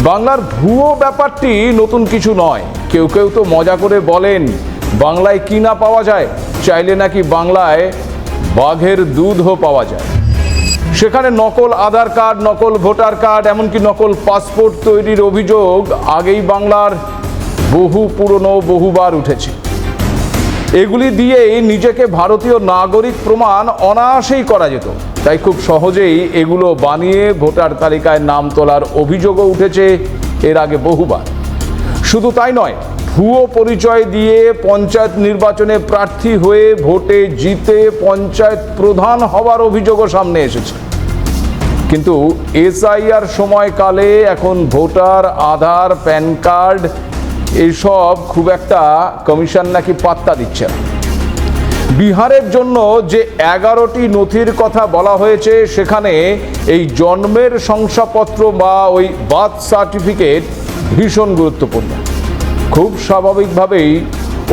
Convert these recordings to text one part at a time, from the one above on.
বাংলার ভুয়ো ব্যাপারটি নতুন কিছু নয়। কেউ কেউ তো মজা করে বলেন বাংলায় কি না পাওয়া যায়, চাইলে নাকি বাংলায় বাঘের দুধও পাওয়া যায়। সেখানে নকল আধার কার্ড, নকল ভোটার কার্ড, এমনকি নকল পাসপোর্ট তৈরির অভিযোগ আগেই বাংলার বহুবার উঠেছে। এগুলি দিয়েই নিজেকে ভারতীয় নাগরিক প্রমাণ অনায়াসেই করা যেত। তাই খুব সহজেই এগুলো বানিয়ে ভোটার তালিকায় নাম তোলার অভিযোগও উঠেছে এর আগে বহুবার। শুধু তাই নয়, ভুয়ো পরিচয় দিয়ে পঞ্চায়েত নির্বাচনে প্রার্থী হয়ে ভোটে জিতে পঞ্চায়েত প্রধান হওয়ার অভিযোগও সামনে এসেছে। কিন্তু এসআইআর সময়কালে এখন ভোটার, আধার, প্যান কার্ড এইসব খুব একটা কমিশন নাকি পাত্তা দিচ্ছে না। বিহারের জন্য যে 11টি নথির কথা বলা হয়েছে, সেখানে এই জন্মের শংসাপত্র বা ওই বার্থ সার্টিফিকেট ভীষণ গুরুত্বপূর্ণ। খুব স্বাভাবিকভাবেই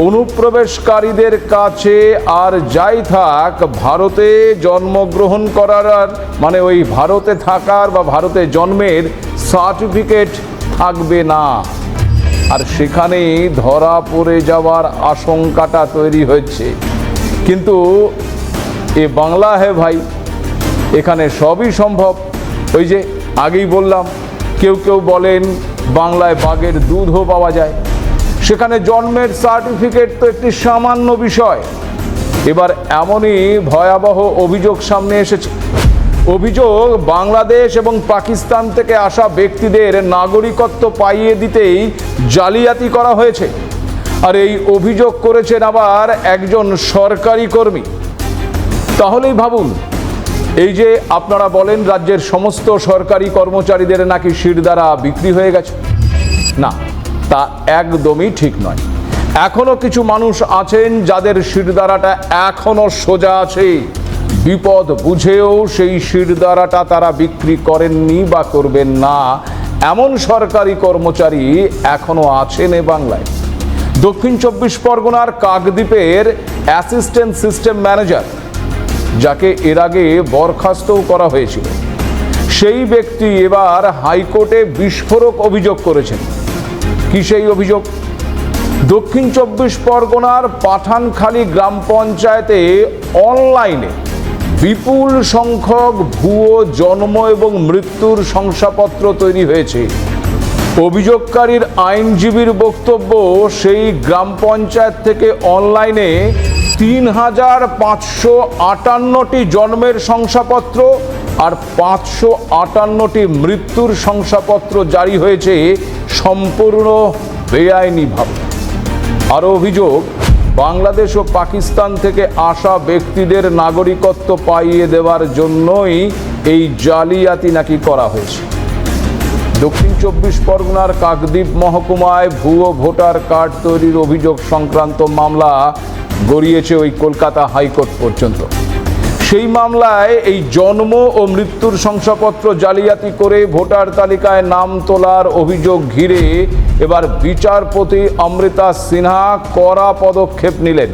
অনুপ্রবেশকারীদের কাছে আর যাই থাক, ভারতে জন্মগ্রহণ করার মানে ওই ভারতে থাকার বা ভারতে জন্মের সার্টিফিকেট থাকবে না। আর সেখানেই ধরা পড়ে যাওয়ার আশঙ্কাটা তৈরি হচ্ছে। কিন্তু এ বাংলা হে ভাই, এখানে সবই সম্ভব। ওই যে আগেই বললাম, কেউ কেউ বলেন বাংলায় বাঘের দুধও পাওয়া যায়। সেখানে জন্মের সার্টিফিকেট তো একটি সামান্য বিষয়। এবার এমনই ভয়াবহ অভিযোগ সামনে এসেছে। অভিযোগ, বাংলাদেশ এবং পাকিস্তান থেকে আসা ব্যক্তিদের নাগরিকত্ব পাইয়ে দিতেই জালিয়াতি করা হয়েছে। আর এই অভিযোগ করেছেন আবার একজন সরকারি কর্মী। তাহলেই ভাবুন, এই যে আপনারা বলেন রাজ্যের সমস্ত সরকারি কর্মচারীদের নাকি শিরদাঁড়া বিক্রি হয়ে গেছে, না, তা একদমই ঠিক নয়। এখনো কিছু মানুষ আছেন যাদের শিরদাঁড়াটা এখনো সোজা আছে। বিপদ বুঝেও সেই শিরদাঁড়াটা তারা বিক্রি করেননি বা করবেন না, এমন সরকারি কর্মচারী এখনো আছেন এ বাংলায়। দক্ষিণ 24 পরগনার কাকদ্বীপের অ্যাসিস্ট্যান্ট সিস্টেম ম্যানেজার, যাকে এর আগে বরখাস্তও করা হয়েছিল, সেই ব্যক্তি এবার হাইকোর্টে বিস্ফোরক অভিযোগ করেছেন। কি সেই অভিযোগ? দক্ষিণ 24 পরগনার পাঠানখালী গ্রাম পঞ্চায়েতে অনলাইনে বিপুল সংখ্যক ভুয়ো জন্ম এবং মৃত্যুর শংসাপত্র তৈরি হয়েছে। অভিযোগকারীর আইনজীবীর বক্তব্য, সেই গ্রাম পঞ্চায়েত থেকে অনলাইনে ৩,৫৫৮টি জন্মের শংসাপত্র আর ৫৫৮টি মৃত্যুর শংসাপত্র জারি হয়েছে সম্পূর্ণ বেআইনিভাবে। আরও অভিযোগ, বাংলাদেশ ও পাকিস্তান থেকে আসা ব্যক্তিদের নাগরিকত্ব পাইয়ে দেওয়ার জন্যই এই জালিয়াতি নাকি করা হয়েছে। দক্ষিণ 24 পরগনার কাকদ্বীপ মহকুমায় ভুয়ো ভোটার কার্ড তৈরির অভিযোগ সংক্রান্ত মামলা গড়িয়েছে ওই কলকাতা হাইকোর্ট পর্যন্ত। সেই মামলায় এই জন্ম ও মৃত্যুর শংসাপত্র জালিয়াতি করে ভোটার তালিকায় নাম তোলার অভিযোগ ঘিরে এবার বিচারপতি অমৃতা সিনহা কড়া পদক্ষেপ নিলেন।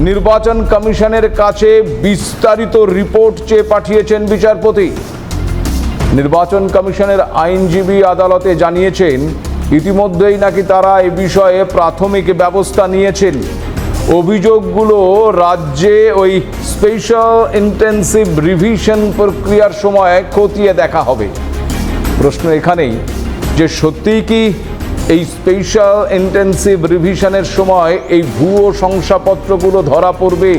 নির্বাচন কমিশনের কাছে বিস্তারিত রিপোর্ট চেয়ে পাঠিয়েছেন বিচারপতি। নির্বাচন কমিশনের আইনজীবী আদালতে জানিয়েছেন, ইতিমধ্যেই নাকি তারা এ বিষয়ে প্রাথমিক ব্যবস্থা নিয়েছেন। অভিযোগগুলো রাজ্যে ওই স্পেশাল ইন্টেন্সিভ রিভিশন প্রক্রিয়ার সময় খতিয়ে দেখা হবে। প্রশ্ন এখানেই যে সত্যিই কি এই স্পেশাল ইন্টেন্সিভ রিভিশনের সময় এই ভুয়ো শংসাপত্রগুলো ধরা পড়বে?